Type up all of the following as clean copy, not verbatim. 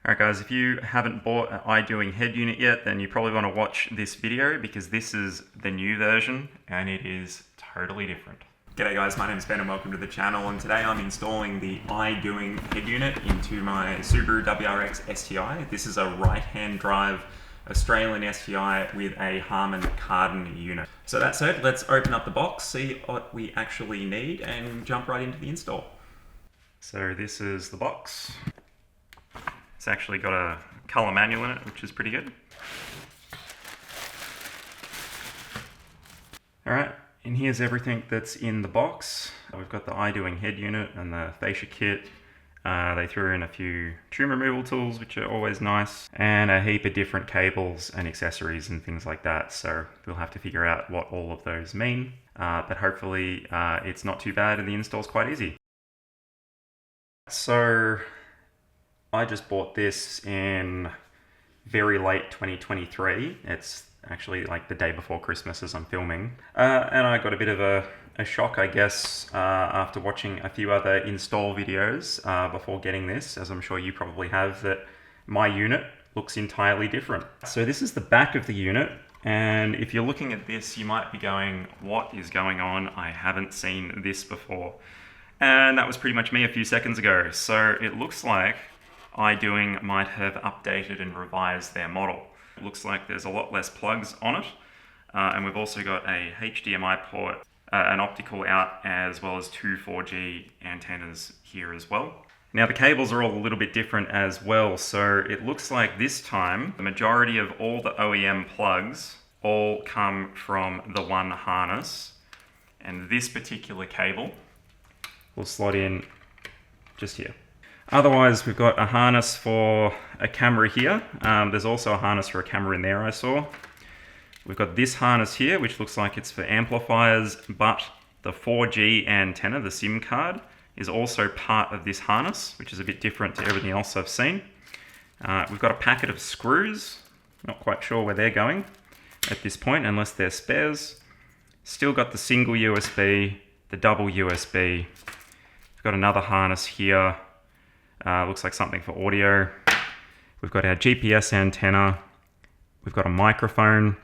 Alright guys, if you haven't bought an Idoing head unit yet, then you probably want to watch this video because this is the new version and it is totally different. G'day guys, my name's Ben and welcome to the channel, and today I'm installing the Idoing head unit into my Subaru WRX STI. This is a right-hand drive Australian STI with a Harmon Kardon unit. So that said, let's open up the box, see what we actually need and jump right into the install. So this is the box. It's actually got a colour manual in it, which is pretty good. Alright, and here's everything that's in the box. We've got the Idoing head unit and the fascia kit. They threw in a few trim removal tools, which are always nice, and a heap of different cables and accessories and things like that. So we'll have to figure out what all of those mean, but hopefully it's not too bad and the install's quite easy. So I just bought this in very late 2023. It's actually like the day before Christmas as I'm filming. And I got a bit of a shock, I guess, after watching a few other install videos before getting this, as I'm sure you probably have, that my unit looks entirely different. So this is the back of the unit. And if you're looking at this, you might be going, what is going on? I haven't seen this before. And that was pretty much me a few seconds ago. So it looks like Idoing might have updated and revised their model. It looks like there's a lot less plugs on it, and we've also got a HDMI port, an optical out, as well as two 4G antennas here as well. Now the cables are all a little bit different as well, so it looks like this time the majority of all the OEM plugs all come from the one harness, and this particular cable will slot in just here. Otherwise, we've got a harness for a camera here. There's also a harness for a camera in there, I saw. We've got this harness here, which looks like it's for amplifiers, but the 4G antenna, the SIM card, is also part of this harness, which is a bit different to everything else I've seen. We've got a packet of screws. Not quite sure where they're going at this point, unless they're spares. Still got the single USB, the double USB. We've got another harness here. Looks like something for audio. We've got our GPS antenna. We've got a microphone.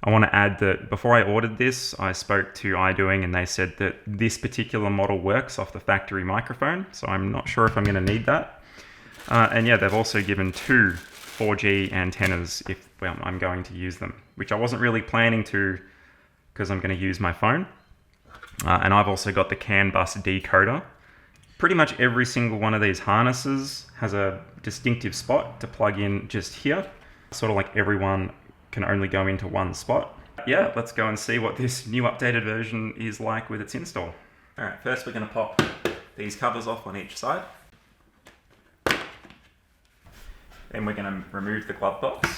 I want to add that before I ordered this, I spoke to Idoing and they said that this particular model works off the factory microphone, so I'm not sure if I'm going to need that. And yeah, they've also given two 4G antennas if I'm going to use them, which I wasn't really planning to because I'm going to use my phone. And I've also got the CAN bus decoder. Pretty much every single one of these harnesses has a distinctive spot to plug in just here. Sort of like everyone can only go into one spot. Yeah, let's go and see what this new updated version is like with its install. All right, first we're going to pop these covers off on each side. Then we're going to remove the glove box.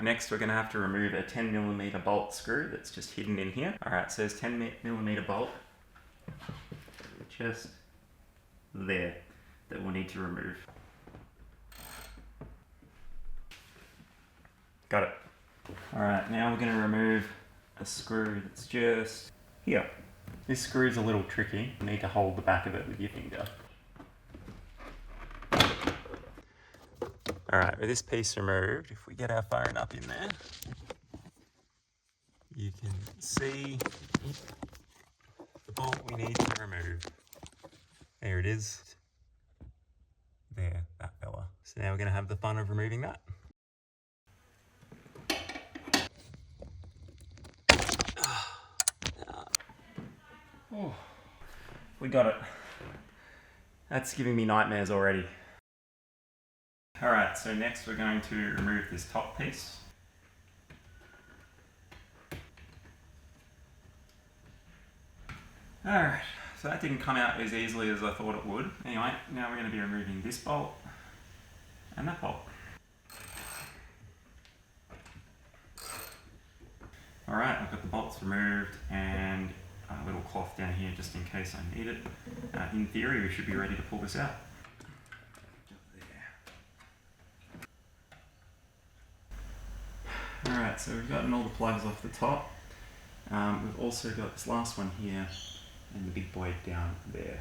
Next, we're going to have to remove a 10mm bolt screw that's just hidden in here. Alright, so there's 10mm bolt just there that we'll need to remove. Got it. Alright, now we're going to remove a screw that's just here. This screw is a little tricky. You need to hold the back of it with your finger. Alright, with this piece removed, if we get our phone up in there, you can see the bolt we need to remove. There it is. There, that fella. So now we're going to have the fun of removing that. Oh, we got it. That's giving me nightmares already. Alright, so next we're going to remove this top piece. Alright, so that didn't come out as easily as I thought it would. Anyway, now we're going to be removing this bolt and that bolt. Alright, I've got the bolts removed and a little cloth down here just in case I need it. In theory, we should be ready to pull this out. Alright, so we've gotten all the plugs off the top. We've also got this last one here and the big boy down there.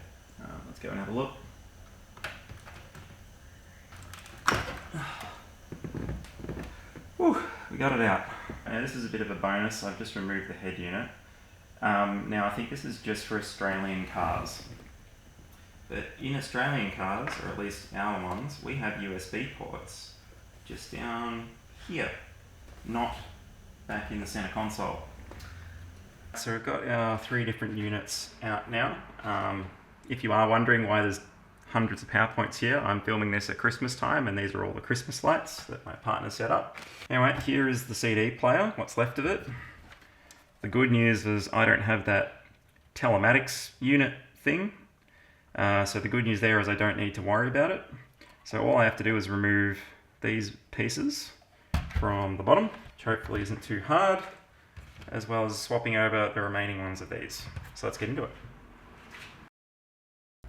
Let's go and have a look. Whew, we got it out. Now this is a bit of a bonus. I've just removed the head unit. Now I think this is just for Australian cars. But in Australian cars, or at least our ones, we have USB ports just down here, not back in the center console. So we've got our 3 different units out now. If you are wondering why there's hundreds of PowerPoints here, I'm filming this at Christmas time, and these are all the Christmas lights that my partner set up. Anyway, here is the CD player, what's left of it. The good news is I don't have that telematics unit thing. So the good news there is I don't need to worry about it. So all I have to do is remove these pieces from the bottom, which hopefully isn't too hard, as well as swapping over the remaining ones of these. So let's get into it.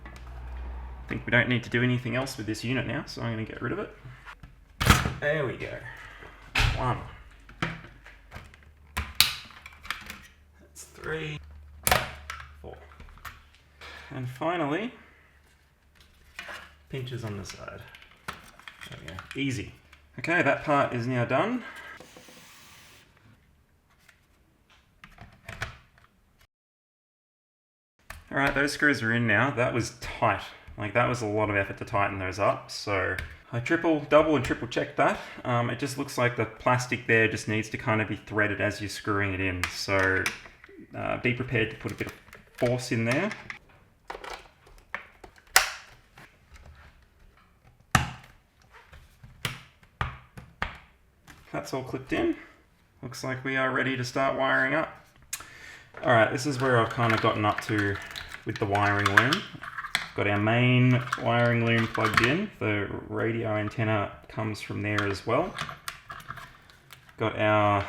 I think we don't need to do anything else with this unit now, so I'm going to get rid of it. There we go. 1. That's 3. 4. And finally, pinches on the side. There we go. Easy. Okay, that part is now done. Alright, those screws are in now. That was tight. Like, that was a lot of effort to tighten those up. So I double and triple checked that. It just looks like the plastic there just needs to kind of be threaded as you're screwing it in. So be prepared to put a bit of force in there. That's all clipped in. Looks like we are ready to start wiring up. Alright, this is where I've kind of gotten up to with the wiring loom. Got our main wiring loom plugged in. The radio antenna comes from there as well. Got our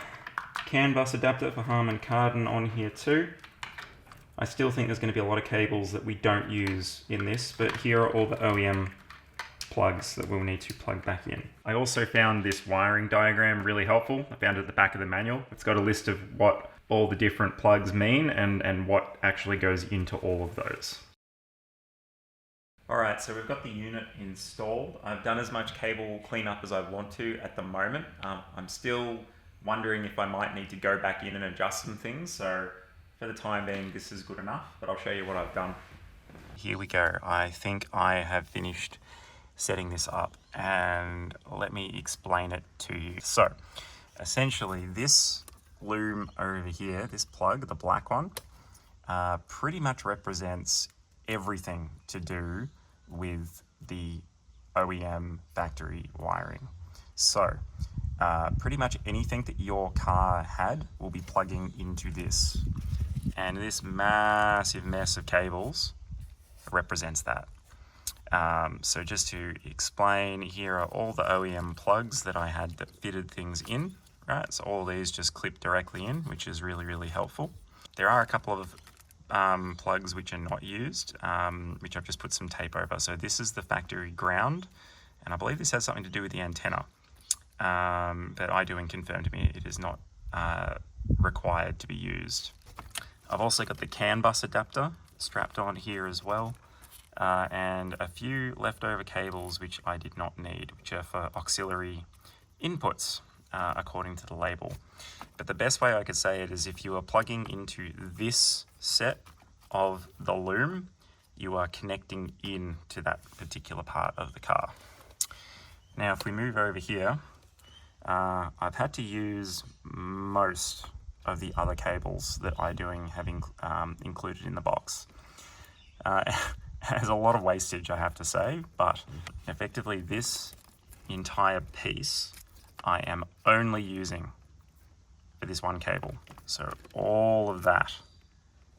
CAN bus adapter for Harmon Kardon on here too. I still think there's going to be a lot of cables that we don't use in this, but here are all the OEM plugs that we'll need to plug back in. I also found this wiring diagram really helpful. I found it at the back of the manual. It's got a list of what all the different plugs mean and what actually goes into all of those. Alright, so we've got the unit installed. I've done as much cable cleanup as I want to at the moment. I'm still wondering if I might need to go back in and adjust some things, so for the time being this is good enough, but I'll show you what I've done. Here we go. I think I have finished setting this up, and let me explain it to you. So essentially this loom over here, this plug, the black one, pretty much represents everything to do with the OEM factory wiring. So pretty much anything that your car had will be plugging into this, and this massive mess of cables represents that. So just to explain, here are all the OEM plugs that I had that fitted things in, right? So all these just clip directly in, which is really, really helpful. There are a couple of plugs which are not used, which I've just put some tape over. So this is the factory ground, and I believe this has something to do with the antenna. But Idoing confirmed to me it is not required to be used. I've also got the CAN bus adapter strapped on here as well. And a few leftover cables which I did not need, which are for auxiliary inputs, according to the label. But the best way I could say it is if you are plugging into this set of the loom, you are connecting in to that particular part of the car. Now if we move over here, I've had to use most of the other cables that Idoing have included in the box. There's a lot of wastage, I have to say, but effectively this entire piece I am only using for this one cable. So all of that,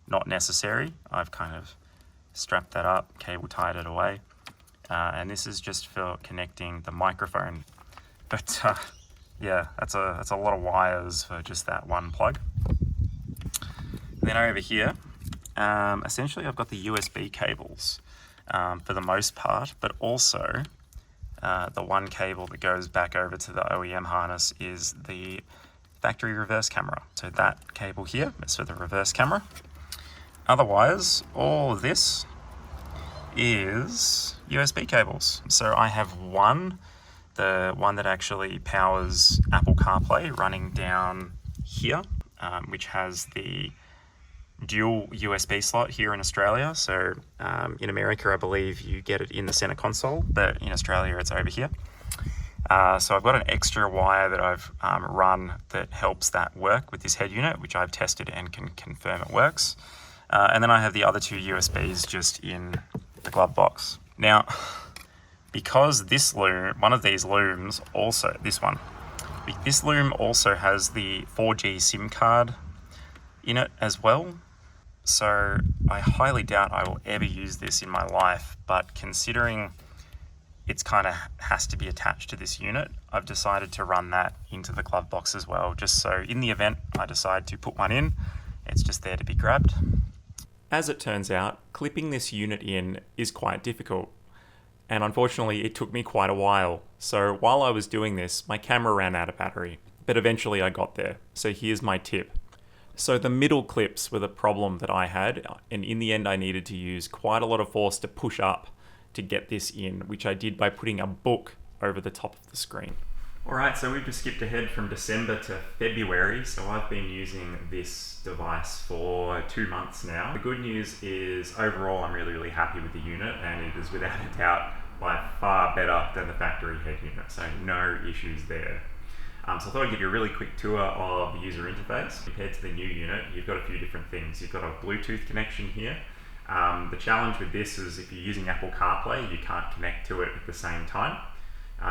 not necessary. I've kind of strapped that up, cable tied it away, and this is just for connecting the microphone. But yeah, that's a lot of wires for just that one plug. And then over here, essentially I've got the USB cables for the most part, but also the one cable that goes back over to the OEM harness is the factory reverse camera. So that cable here is for the reverse camera. Otherwise, all of this is USB cables. So I have one, the one that actually powers Apple CarPlay, running down here, which has the dual USB slot here in Australia. So in America, I believe you get it in the center console, but in Australia, it's over here. So I've got an extra wire that I've run that helps that work with this head unit, which I've tested and can confirm it works. And then I have the other two USBs just in the glove box. Now, because this loom, one of these looms also, this loom also has the 4G SIM card in it as well. So I highly doubt I will ever use this in my life, but considering it's kind of has to be attached to this unit, I've decided to run that into the glove box as well, just so in the event I decide to put one in, it's just there to be grabbed. As it turns out, clipping this unit in is quite difficult, and unfortunately it took me quite a while. So while I was doing this, my camera ran out of battery, but eventually I got there. So here's my tip. So the middle clips were the problem that I had, and in the end I needed to use quite a lot of force to push up to get this in, which I did by putting a book over the top of the screen. Alright, so we've just skipped ahead from December to February, so I've been using this device for 2 months now. The good news is overall I'm really happy with the unit, and it is without a doubt by far better than the factory head unit, so no issues there. So I thought I'd give you a really quick tour of the user interface. Compared to the new unit, you've got a few different things. You've got a Bluetooth connection here. The challenge with this is if you're using Apple CarPlay, you can't connect to it at the same time.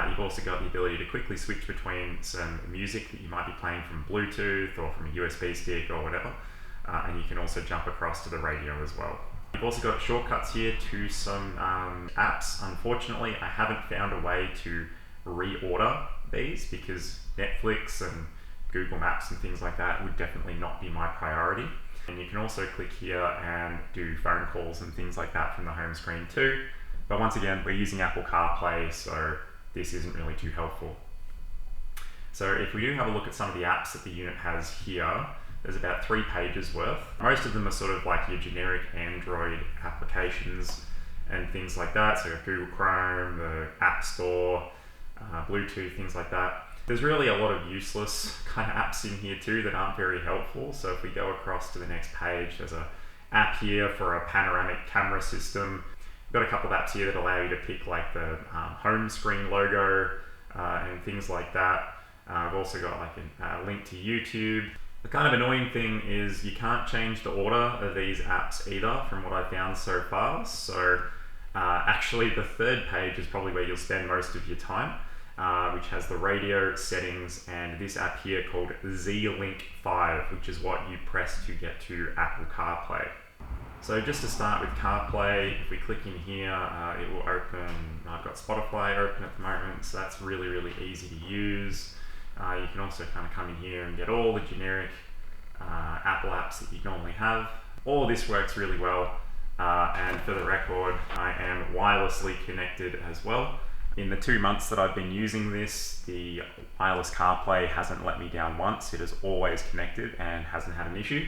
You've also got the ability to quickly switch between some music that you might be playing from Bluetooth or from a USB stick or whatever, and you can also jump across to the radio as well. You've also got shortcuts here to some apps. Unfortunately, I haven't found a way to reorder these because Netflix and Google Maps and things like that would definitely not be my priority. And you can also click here and do phone calls and things like that from the home screen too. But once again, we're using Apple CarPlay, so this isn't really too helpful. So if we do have a look at some of the apps that the unit has here, there's about 3 pages worth. Most of them are sort of like your generic Android applications and things like that. So Google Chrome, the App Store, Bluetooth, things like that. There's really a lot of useless kind of apps in here too that aren't very helpful. So if we go across to the next page, there's an app here for a panoramic camera system. We've got a couple of apps here that allow you to pick like the home screen logo and things like that. I've also got like a link to YouTube. The kind of annoying thing is you can't change the order of these apps either from what I've found so far. So actually the third page is probably where you'll spend most of your time. Which has the radio settings and this app here called Z-Link 5, which is what you press to get to Apple CarPlay. So just to start with CarPlay, if we click in here, it will open. I've got Spotify open at the moment, so that's really easy to use. You can also kind of come in here and get all the generic Apple apps that you normally have. All of this works really well, and for the record, I am wirelessly connected as well. In the 2 months that I've been using this, the wireless CarPlay hasn't let me down once. It is always connected and hasn't had an issue.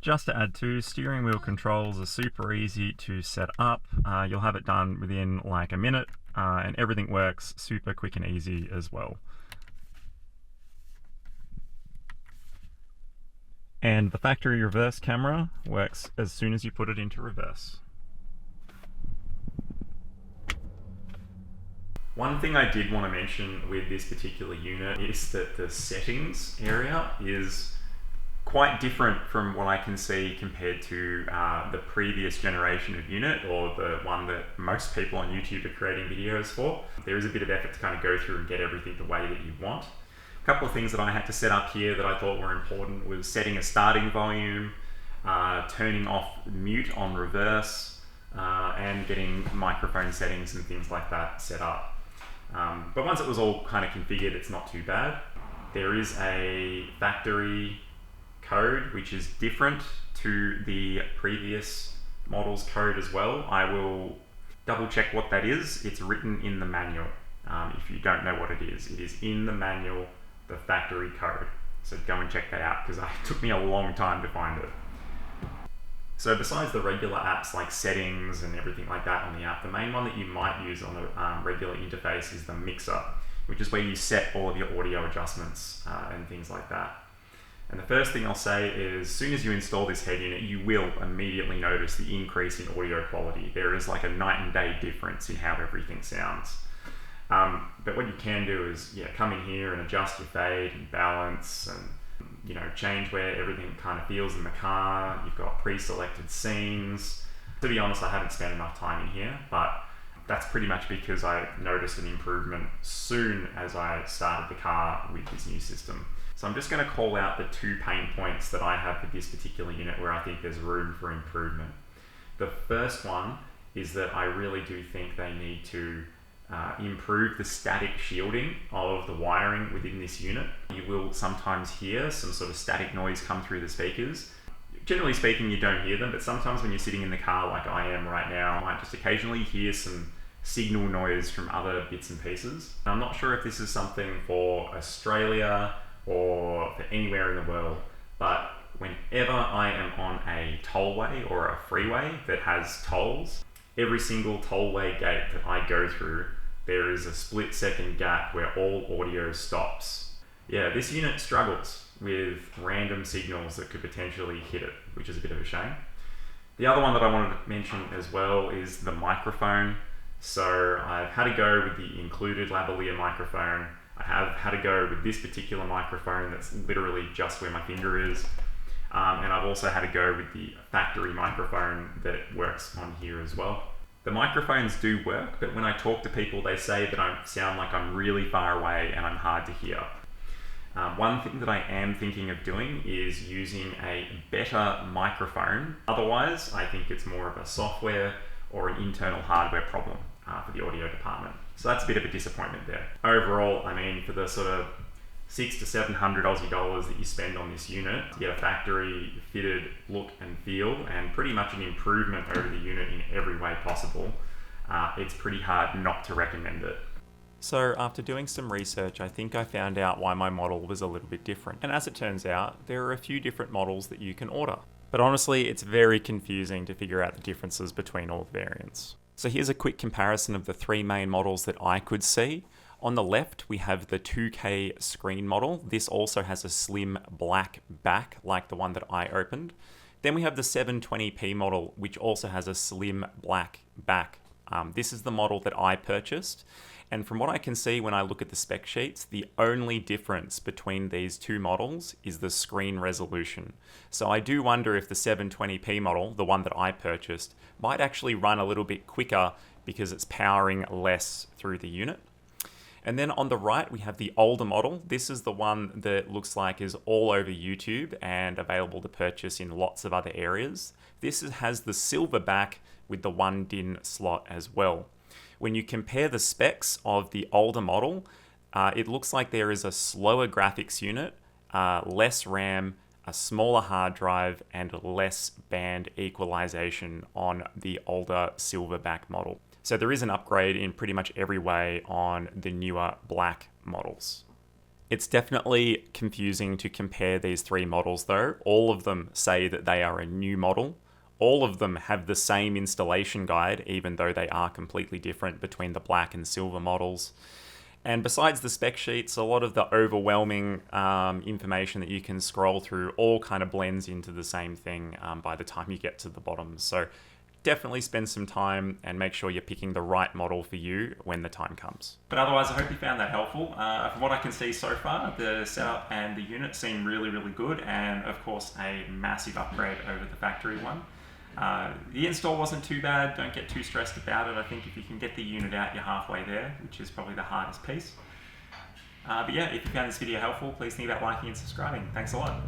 Just to add to, steering wheel controls are super easy to set up. You'll have it done within like a minute, and everything works super quick and easy as well. And the factory reverse camera works as soon as you put it into reverse. One thing I did want to mention with this particular unit is that the settings area is quite different from what I can see compared to the previous generation of unit, or the one that most people on YouTube are creating videos for. There is a bit of effort to kind of go through and get everything the way that you want. A couple of things that I had to set up here that I thought were important was setting a starting volume, turning off mute on reverse, and getting microphone settings and things like that set up. But once it was all kind of configured, it's not too bad. There is a factory code which is different to the previous model's code as well. I will double check what that is. It's written in the manual. If you don't know what it is in the manual, the factory code. So go and check that out because it took me a long time to find it. So besides the regular apps like settings and everything like that on the app, the main one that you might use on a regular interface is the mixer, which is where you set all of your audio adjustments and things like that. And the first thing I'll say is, as soon as you install this head unit, you will immediately notice the increase in audio quality. There is like a night and day difference in how everything sounds. But what you can do is, come in here and adjust your fade and balance and change where everything kind of feels in the car. You've got pre-selected scenes. To be honest, I haven't spent enough time in here, but that's pretty much because I noticed an improvement soon as I started the car with this new system. So I'm just going to call out the 2 pain points that I have for this particular unit where I think there's room for improvement. The first one is that I really do think they need to improve the static shielding of the wiring within this unit. You will sometimes hear some sort of static noise come through the speakers. Generally speaking, you don't hear them, but sometimes when you're sitting in the car like I am right now, I might just occasionally hear some signal noise from other bits and pieces. I'm not sure if this is something for Australia or for anywhere in the world, but whenever I am on a tollway or a freeway that has tolls, every single tollway gate that I go through, there is a split-second gap where all audio stops. Yeah, this unit struggles with random signals that could potentially hit it, which is a bit of a shame. The other one that I wanted to mention as well is the microphone. So I've had to go with the included lavalier microphone. I have had to go with this particular microphone that's literally just where my finger is. And I've also had to go with the factory microphone that works on here as well. The microphones do work, but when I talk to people, they say that I sound like I'm really far away and I'm hard to hear. One thing that I am thinking of doing is using a better microphone. Otherwise, I think it's more of a software or an internal hardware problem for the audio department. So that's a bit of a disappointment there. Overall, I mean, for the sort of 600 to 700 Aussie dollars that you spend on this unit to get a factory fitted look and feel and pretty much an improvement over the unit in every way possible, it's pretty hard not to recommend it. So after doing some research, I think I found out why my model was a little bit different. And as it turns out, there are a few different models that you can order. But honestly, it's very confusing to figure out the differences between all the variants. So here's a quick comparison of the 3 main models that I could see. On the left, we have the 2K screen model. This also has a slim black back like the one that I opened. Then we have the 720p model, which also has a slim black back. This is the model that I purchased. And from what I can see when I look at the spec sheets, the only difference between these 2 models is the screen resolution. So I do wonder if the 720p model, the one that I purchased, might actually run a little bit quicker because it's powering less through the unit. And then on the right, we have the older model. This is the one that looks like is all over YouTube and available to purchase in lots of other areas. This has the silver back with the 1 DIN slot as well. When you compare the specs of the older model, it looks like there is a slower graphics unit, less RAM, a smaller hard drive, and less band equalization on the older silverback model. So there is an upgrade in pretty much every way on the newer black models. It's definitely confusing to compare these 3 models though. All of them say that they are a new model. All of them have the same installation guide, even though they are completely different between the black and silver models. And besides the spec sheets, a lot of the overwhelming information that you can scroll through all kind of blends into the same thing by the time you get to the bottom. So definitely spend some time and make sure you're picking the right model for you when the time comes. But otherwise, I hope you found that helpful. From what I can see so far, the setup and the unit seem really, really good. And of course, a massive upgrade over the factory one. The install wasn't too bad. Don't get too stressed about it. I think if you can get the unit out, you're halfway there, which is probably the hardest piece. But yeah, if you found this video helpful, please think about liking and subscribing. Thanks a lot.